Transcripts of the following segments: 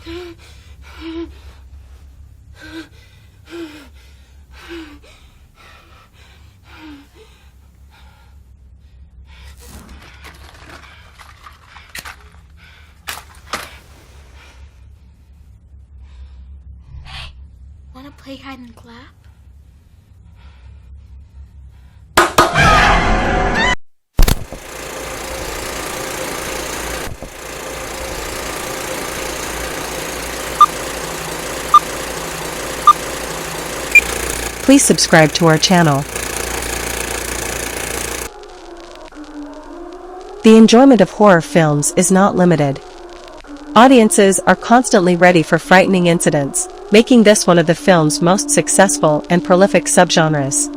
Hey, wanna play hide and clap? Please subscribe to our channel. The enjoyment of horror films is not limited. Audiences are constantly ready for frightening incidents, making this one of the film's most successful and prolific subgenres.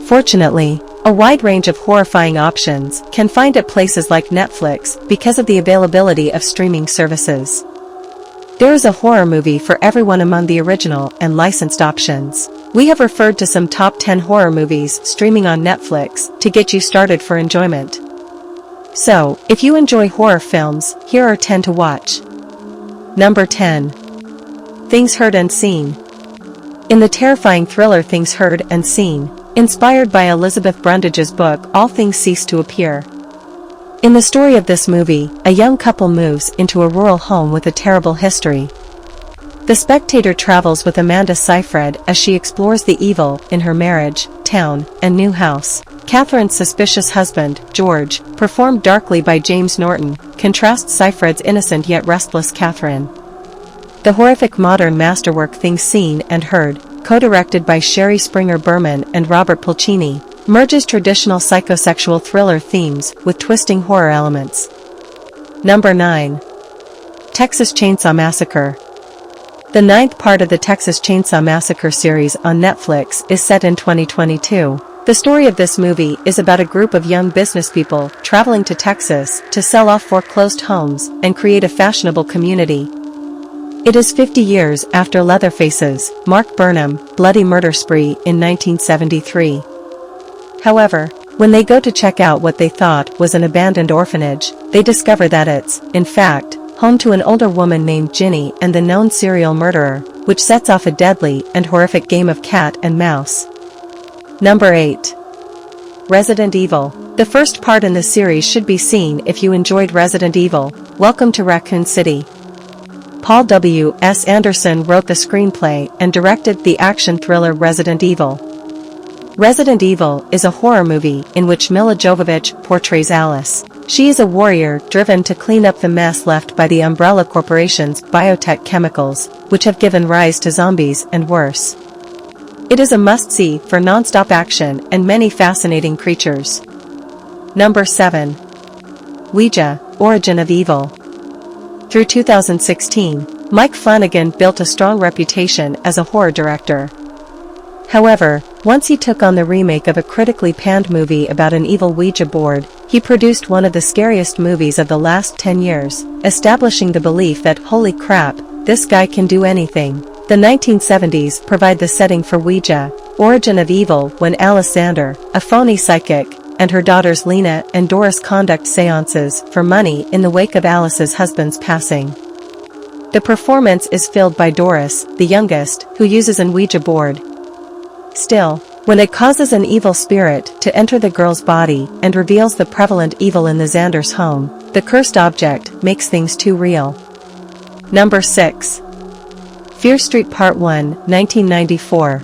Fortunately, a wide range of horrifying options can find at places like Netflix because of the availability of streaming services. There is a horror movie for everyone among the original and licensed options. We have referred to some top 10 horror movies streaming on Netflix to get you started for enjoyment. So, if you enjoy horror films, here are 10 to watch. Number 10. Things Heard and Seen. In the terrifying thriller Things Heard and Seen, inspired by Elizabeth Brundage's book All Things Cease to Appear. In the story of this movie, a young couple moves into a rural home with a terrible history. The spectator travels with Amanda Seyfried as she explores the evil in her marriage, town, and new house. Catherine's suspicious husband, George, performed darkly by James Norton, contrasts Seyfried's innocent yet restless Catherine. The horrific modern masterwork Things Seen and Heard, co-directed by Sherry Springer Berman and Robert Pulcini, merges traditional psychosexual thriller themes with twisting horror elements. Number 9. Texas Chainsaw Massacre. The 9th part of the Texas Chainsaw Massacre series on Netflix is set in 2022. The story of this movie is about a group of young businesspeople traveling to Texas to sell off foreclosed homes and create a fashionable community. It is 50 years after Leatherface's, Mark Burnham, bloody murder spree in 1973. However, when they go to check out what they thought was an abandoned orphanage, they discover that it's, in fact, home to an older woman named Ginny and the known serial murderer, which sets off a deadly and horrific game of cat and mouse. Number 8. Resident Evil. The first part in the series should be seen if you enjoyed Resident Evil, Welcome to Raccoon City. Paul W. S. Anderson wrote the screenplay and directed the action thriller Resident Evil. Resident Evil is a horror movie in which Milla Jovovich portrays Alice. She is a warrior driven to clean up the mess left by the Umbrella Corporation's biotech chemicals, which have given rise to zombies and worse. It is a must-see for non-stop action and many fascinating creatures. Number 7. Ouija, Origin of Evil. Through 2016, Mike Flanagan built a strong reputation as a horror director. However, once he took on the remake of a critically panned movie about an evil Ouija board, he produced one of the scariest movies of the last 10 years, establishing the belief that, holy crap, this guy can do anything. The 1970s provide the setting for Ouija, Origin of Evil, when Alice Zander, a phony psychic, and her daughters Lena and Doris conduct seances for money in the wake of Alice's husband's passing. The performance is filled by Doris, the youngest, who uses an Ouija board. Still, when it causes an evil spirit to enter the girl's body and reveals the prevalent evil in the Zanders' home, the cursed object makes things too real. Number 6. Fear Street Part 1, 1994.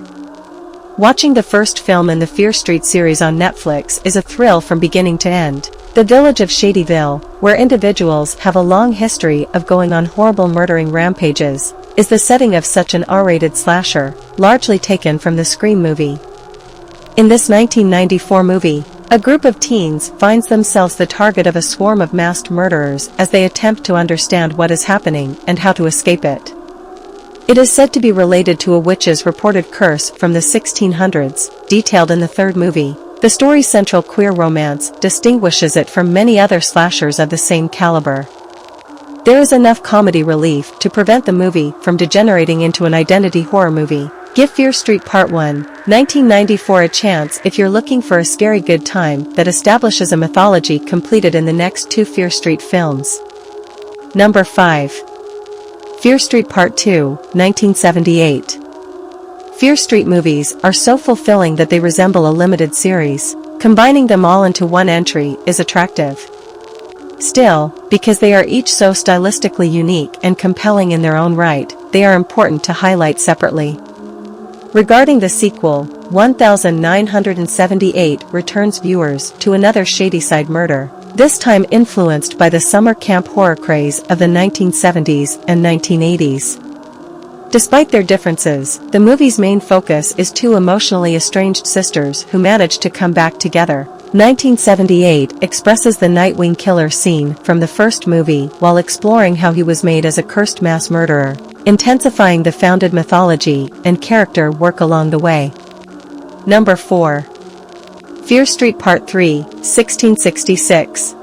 Watching the first film in the Fear Street series on Netflix is a thrill from beginning to end. The village of Shadyville, where individuals have a long history of going on horrible murdering rampages, is the setting of such an R-rated slasher, largely taken from the Scream movie. In this 1994 movie, a group of teens finds themselves the target of a swarm of masked murderers as they attempt to understand what is happening and how to escape it. It is said to be related to a witch's reported curse from the 1600s, detailed in the third movie. The story's central queer romance distinguishes it from many other slashers of the same caliber. There is enough comedy relief to prevent the movie from degenerating into an identity horror movie. Give Fear Street Part 1, 1994 a chance if you're looking for a scary good time that establishes a mythology completed in the next two Fear Street films. Number 5. Fear Street Part 2, 1978. Fear Street movies are so fulfilling that they resemble a limited series. Combining them all into one entry is attractive. Still, because they are each so stylistically unique and compelling in their own right, they are important to highlight separately. Regarding the sequel, 1978 returns viewers to another Shadyside murder, this time influenced by the summer camp horror craze of the 1970s and 1980s. Despite their differences, the movie's main focus is two emotionally estranged sisters who manage to come back together. 1978 expresses the Nightwing killer scene from the first movie while exploring how he was made as a cursed mass murderer, intensifying the founded mythology and character work along the way. Number 4. Fear Street Part 3, 1666.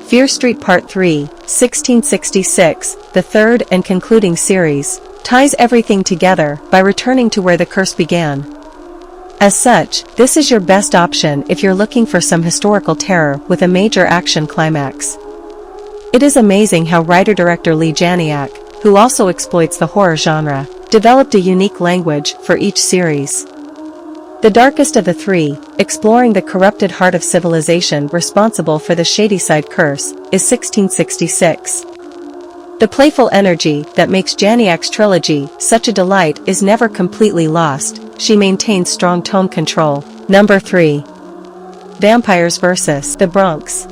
Fear Street Part 3, 1666, the third and concluding series, ties everything together by returning to where the curse began. As such, this is your best option if you're looking for some historical terror with a major action climax. It is amazing how writer-director Lee Janiak, who also exploits the horror genre, developed a unique language for each series. The darkest of the three, exploring the corrupted heart of civilization responsible for the Shadyside curse, is 1666. The playful energy that makes Janiak's trilogy such a delight is never completely lost. She maintains strong tone control. Number 3. Vampires vs. the Bronx.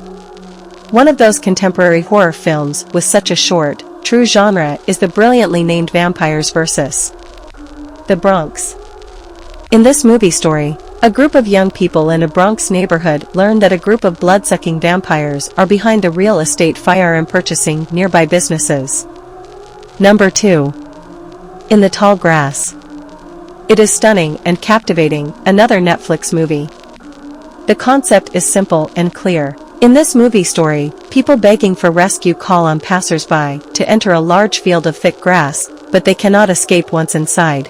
One of those contemporary horror films with such a short, true genre is the brilliantly named Vampires vs. the Bronx. In this movie story, a group of young people in a Bronx neighborhood learn that a group of blood-sucking vampires are behind the real estate firearm purchasing nearby businesses. Number 2. In the Tall Grass. It is stunning and captivating, another Netflix movie. The concept is simple and clear. In this movie story, people begging for rescue call on passers-by to enter a large field of thick grass, but they cannot escape once inside.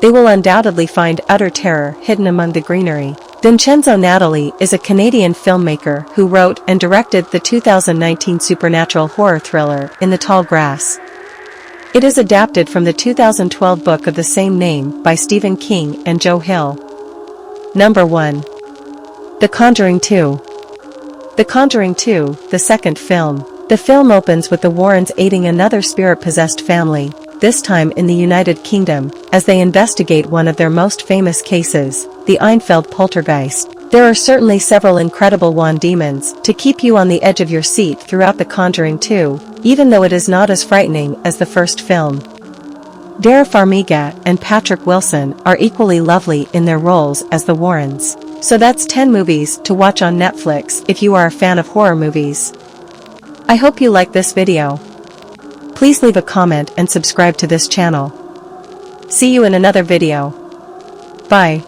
They will undoubtedly find utter terror hidden among the greenery. Vincenzo Natali is a Canadian filmmaker who wrote and directed the 2019 supernatural horror thriller In the Tall Grass. It is adapted from the 2012 book of the same name by Stephen King and Joe Hill. Number 1. The Conjuring 2. The Conjuring 2, the second film. The film opens with the Warrens aiding another spirit-possessed family, this time in the United Kingdom, as they investigate one of their most famous cases, the Einfeld poltergeist. There are certainly several incredible wand demons to keep you on the edge of your seat throughout The Conjuring 2, even though it is not as frightening as the first film. Vera Farmiga and Patrick Wilson are equally lovely in their roles as the Warrens. So that's 10 movies to watch on Netflix if you are a fan of horror movies. I hope you like this video. Please leave a comment and subscribe to this channel. See you in another video. Bye.